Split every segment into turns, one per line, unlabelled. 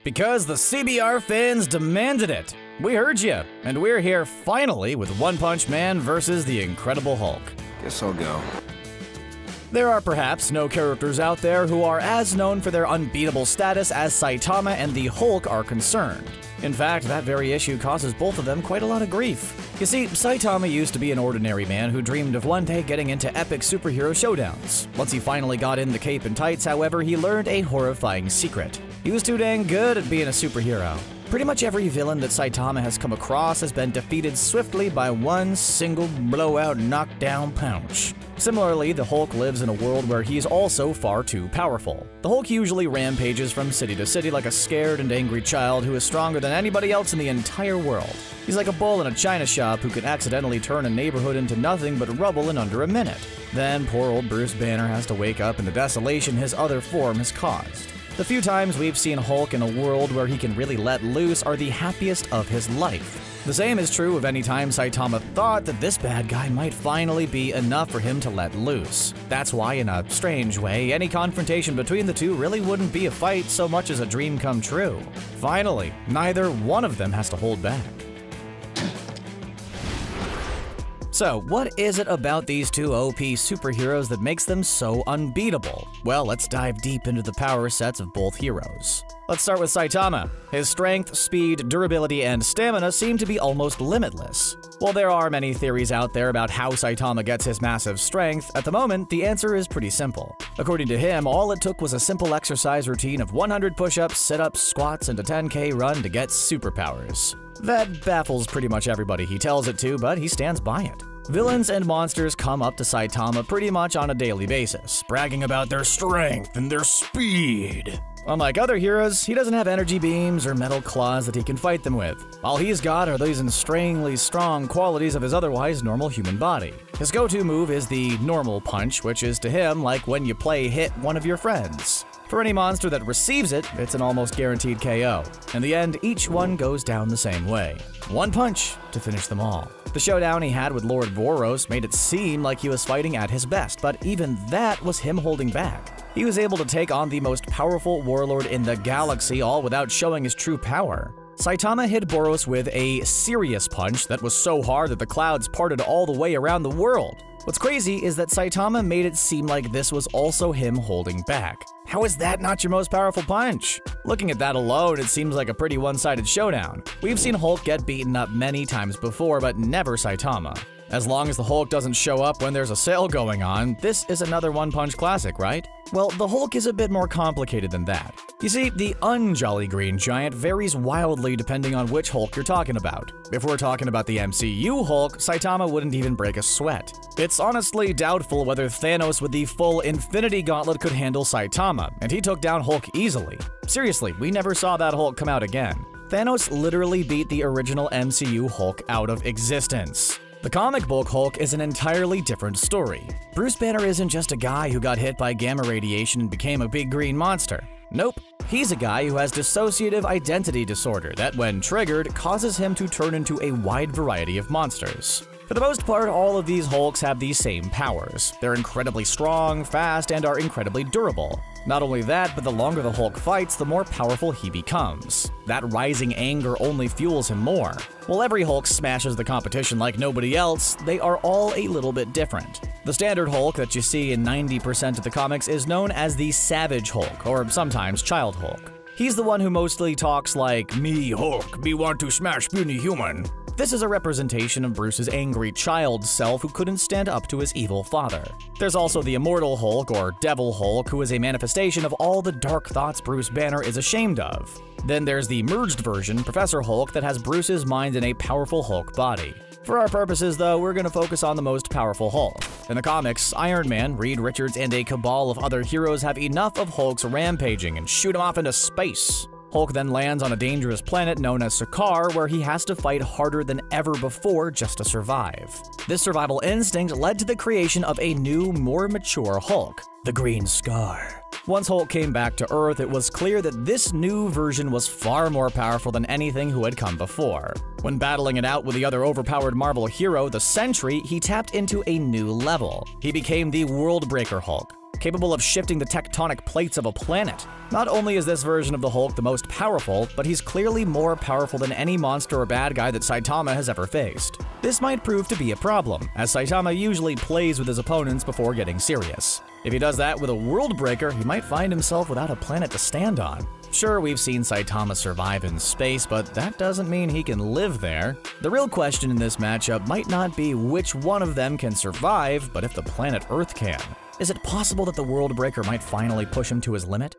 Because the CBR fans demanded it. We heard you, and we're here finally with One Punch Man versus the Incredible Hulk.
Guess I'll go.
There are perhaps no characters out there who are as known for their unbeatable status as Saitama and the Hulk are concerned. In fact, that very issue causes both of them quite a lot of grief. You see, Saitama used to be an ordinary man who dreamed of one day getting into epic superhero showdowns. Once he finally got in the cape and tights, however, he learned a horrifying secret. He was too dang good at being a superhero. Pretty much every villain that Saitama has come across has been defeated swiftly by one single blowout knockdown punch. Similarly, the Hulk lives in a world where he's also far too powerful. The Hulk usually rampages from city to city like a scared and angry child who is stronger than anybody else in the entire world. He's like a bull in a china shop who can accidentally turn a neighborhood into nothing but rubble in under a minute. Then poor old Bruce Banner has to wake up in the desolation his other form has caused. The few times we've seen Hulk in a world where he can really let loose are the happiest of his life. The same is true of any time Saitama thought that this bad guy might finally be enough for him to let loose. That's why, in a strange way, any confrontation between the two really wouldn't be a fight so much as a dream come true. Finally, neither one of them has to hold back. So, what is it about these two OP superheroes that makes them so unbeatable? Well, let's dive deep into the power sets of both heroes. Let's start with Saitama. His strength, speed, durability, and stamina seem to be almost limitless. While there are many theories out there about how Saitama gets his massive strength, at the moment, the answer is pretty simple. According to him, all it took was a simple exercise routine of 100 push-ups, sit-ups, squats, and a 10K run to get superpowers. That baffles pretty much everybody he tells it to, but he stands by it. Villains and monsters come up to Saitama pretty much on a daily basis, bragging about their strength and their speed. Unlike other heroes, he doesn't have energy beams or metal claws that he can fight them with. All he's got are these insanely strong qualities of his otherwise normal human body. His go-to move is the normal punch, which is to him like when you play hit one of your friends. For any monster that receives it, it's an almost guaranteed KO. In the end, each one goes down the same way. One punch to finish them all. The showdown he had with Lord Boros made it seem like he was fighting at his best, but even that was him holding back. He was able to take on the most powerful warlord in the galaxy all without showing his true power. Saitama hit Boros with a serious punch that was so hard that the clouds parted all the way around the world. What's crazy is that Saitama made it seem like this was also him holding back. How is that not your most powerful punch? Looking at that alone, it seems like a pretty one-sided showdown. We've seen Hulk get beaten up many times before, but never Saitama. As long as the Hulk doesn't show up when there's a sale going on, this is another one-punch classic, right? Well, the Hulk is a bit more complicated than that. You see, the un-Jolly Green Giant varies wildly depending on which Hulk you're talking about. If we're talking about the MCU Hulk, Saitama wouldn't even break a sweat. It's honestly doubtful whether Thanos with the full Infinity Gauntlet could handle Saitama, and he took down Hulk easily. Seriously, we never saw that Hulk come out again. Thanos literally beat the original MCU Hulk out of existence. The comic book Hulk is an entirely different story. Bruce Banner isn't just a guy who got hit by gamma radiation and became a big green monster. Nope, he's a guy who has dissociative identity disorder that, when triggered, causes him to turn into a wide variety of monsters. For the most part, all of these Hulks have the same powers. They're incredibly strong, fast, and are incredibly durable. Not only that, but the longer the Hulk fights, the more powerful he becomes. That rising anger only fuels him more. While every Hulk smashes the competition like nobody else, they are all a little bit different. The standard Hulk that you see in 90% of the comics is known as the Savage Hulk, or sometimes Child Hulk. He's the one who mostly talks like, "Me Hulk, me want to smash puny human." This is a representation of Bruce's angry child self who couldn't stand up to his evil father. There's also the Immortal Hulk, or Devil Hulk, who is a manifestation of all the dark thoughts Bruce Banner is ashamed of. Then there's the merged version, Professor Hulk, that has Bruce's mind in a powerful Hulk body. For our purposes, though, we're going to focus on the most powerful Hulk. In the comics, Iron Man, Reed Richards, and a cabal of other heroes have enough of Hulk's rampaging and shoot him off into space. Hulk then lands on a dangerous planet known as Sakaar, where he has to fight harder than ever before just to survive. This survival instinct led to the creation of a new, more mature Hulk, the Green Scar. Once Hulk came back to Earth, it was clear that this new version was far more powerful than anything who had come before. When battling it out with the other overpowered Marvel hero, the Sentry, he tapped into a new level. He became the World Breaker Hulk. capable of shifting the tectonic plates of a planet. Not only is this version of the Hulk the most powerful, but he's clearly more powerful than any monster or bad guy that Saitama has ever faced. This might prove to be a problem, as Saitama usually plays with his opponents before getting serious. If he does that with a world breaker, he might find himself without a planet to stand on. Sure, we've seen Saitama survive in space, but that doesn't mean he can live there. The real question in this matchup might not be which one of them can survive, but if the planet Earth can. Is it possible that the world breaker might finally push him to his limit?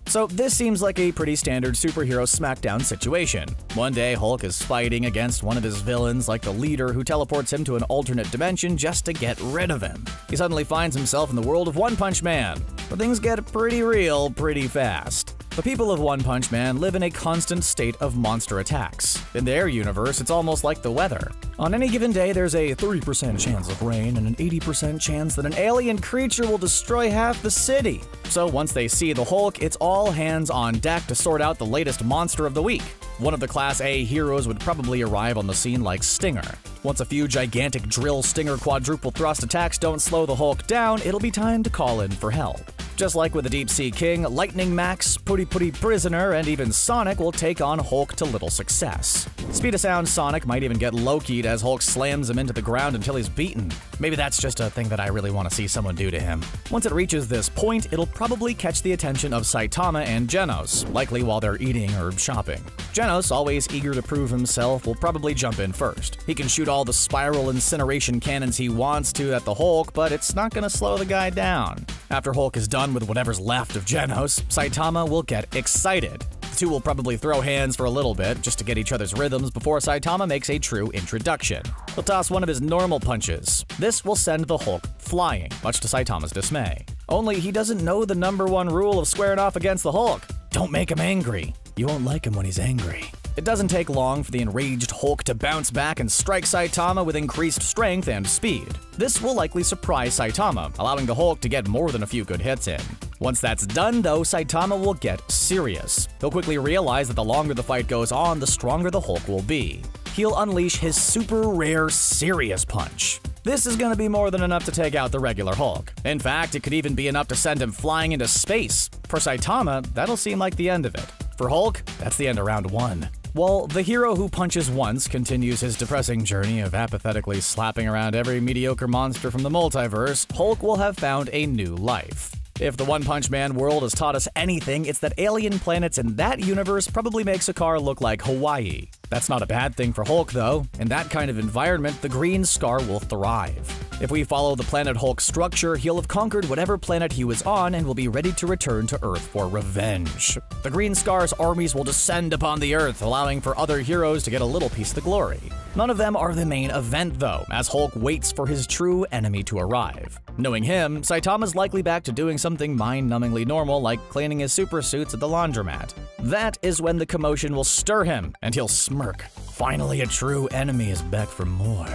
So this seems like a pretty standard superhero smackdown situation. One day, Hulk is fighting against one of his villains like the leader who teleports him to an alternate dimension just to get rid of him. He suddenly finds himself in the world of One Punch Man, but things get pretty real pretty fast. The people of One Punch Man live in a constant state of monster attacks. In their universe, it's almost like the weather. On any given day, there's a 30% chance of rain and an 80% chance that an alien creature will destroy half the city. So once they see the Hulk, it's all hands on deck to sort out the latest monster of the week. One of the Class A heroes would probably arrive on the scene like Stinger. Once a few gigantic drill Stinger quadruple thrust attacks don't slow the Hulk down, it'll be time to call in for help. Just like with the Deep Sea King, Lightning Max, Putty Putty Prisoner, and even Sonic will take on Hulk to little success. Speed of sound Sonic might even get low-keyed as Hulk slams him into the ground until he's beaten. Maybe that's just a thing that I really want to see someone do to him. Once it reaches this point, it'll probably catch the attention of Saitama and Genos, likely while they're eating or shopping. Genos, always eager to prove himself, will probably jump in first. He can shoot all the spiral incineration cannons he wants to at the Hulk, but it's not gonna slow the guy down. After Hulk is done with whatever's left of Genos, Saitama will get excited. The two will probably throw hands for a little bit, just to get each other's rhythms before Saitama makes a true introduction. He'll toss one of his normal punches. This will send the Hulk flying, much to Saitama's dismay. Only he doesn't know the #1 rule of squaring off against the Hulk. Don't make him angry. You won't like him when he's angry. It doesn't take long for the enraged Hulk to bounce back and strike Saitama with increased strength and speed. This will likely surprise Saitama, allowing the Hulk to get more than a few good hits in. Once that's done, though, Saitama will get serious. He'll quickly realize that the longer the fight goes on, the stronger the Hulk will be. He'll unleash his super rare Serious Punch. This is going to be more than enough to take out the regular Hulk. In fact, it could even be enough to send him flying into space. For Saitama, that'll seem like the end of it. For Hulk, that's the end of round 1. While the hero who punches once continues his depressing journey of apathetically slapping around every mediocre monster from the multiverse, Hulk will have found a new life. If the One Punch Man world has taught us anything, it's that alien planets in that universe probably make Sakaar look like Hawaii. That's not a bad thing for Hulk, though. In that kind of environment, the Green Scar will thrive. If we follow the Planet Hulk structure, he'll have conquered whatever planet he was on and will be ready to return to Earth for revenge. The Green Scar's armies will descend upon the Earth, allowing for other heroes to get a little piece of the glory. None of them are the main event, though, as Hulk waits for his true enemy to arrive. Knowing him, Saitama's likely back to doing something mind-numbingly normal like cleaning his super suits at the laundromat. That is when the commotion will stir him, and he'll smirk. Finally, a true enemy is back for more.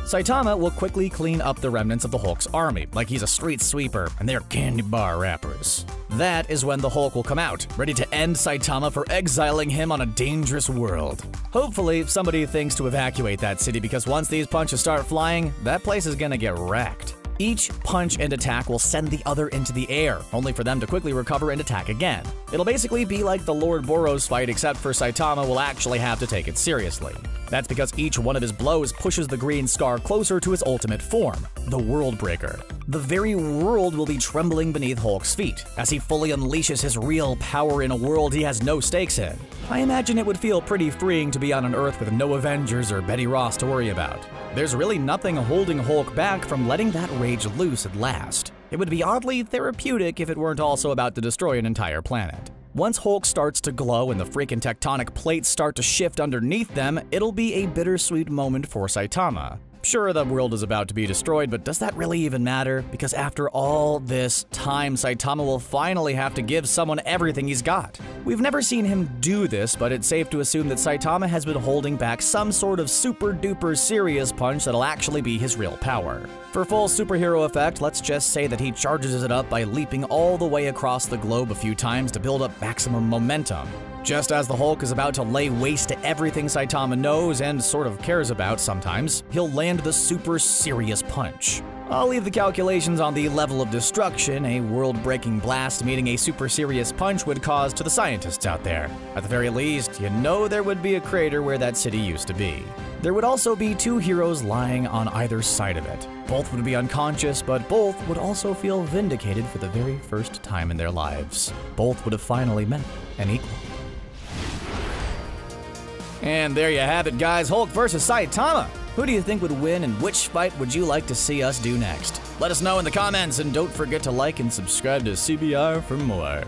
Saitama will quickly clean up the remnants of the Hulk's army, like he's a street sweeper, and they're candy bar wrappers. That is when the Hulk will come out, ready to end Saitama for exiling him on a dangerous world. Hopefully, somebody thinks to evacuate that city, because once these punches start flying, that place is gonna get wrecked. Each punch and attack will send the other into the air, only for them to quickly recover and attack again. It'll basically be like the Lord Boros fight, except for Saitama will actually have to take it seriously. That's because each one of his blows pushes the Green Scar closer to his ultimate form, the World Breaker. The very world will be trembling beneath Hulk's feet, as he fully unleashes his real power in a world he has no stakes in. I imagine it would feel pretty freeing to be on an Earth with no Avengers or Betty Ross to worry about. There's really nothing holding Hulk back from letting that rage loose at last. It would be oddly therapeutic if it weren't also about to destroy an entire planet. Once Hulk starts to glow and the freaking tectonic plates start to shift underneath them, it'll be a bittersweet moment for Saitama. Sure, the world is about to be destroyed, but does that really even matter? Because after all this time, Saitama will finally have to give someone everything he's got. We've never seen him do this, but it's safe to assume that Saitama has been holding back some sort of super-duper serious punch that'll actually be his real power. For full superhero effect, let's just say that he charges it up by leaping all the way across the globe a few times to build up maximum momentum. Just as the Hulk is about to lay waste to everything Saitama knows and sort of cares about sometimes, he'll land the super serious punch. I'll leave the calculations on the level of destruction a world-breaking blast meeting a super serious punch would cause to the scientists out there. At the very least, you know there would be a crater where that city used to be. There would also be two heroes lying on either side of it. Both would be unconscious, but both would also feel vindicated for the very first time in their lives. Both would have finally met an equal. And there you have it, guys. Hulk versus Saitama. Who do you think would win, and which fight would you like to see us do next? Let us know in the comments, and don't forget to like and subscribe to CBR for more.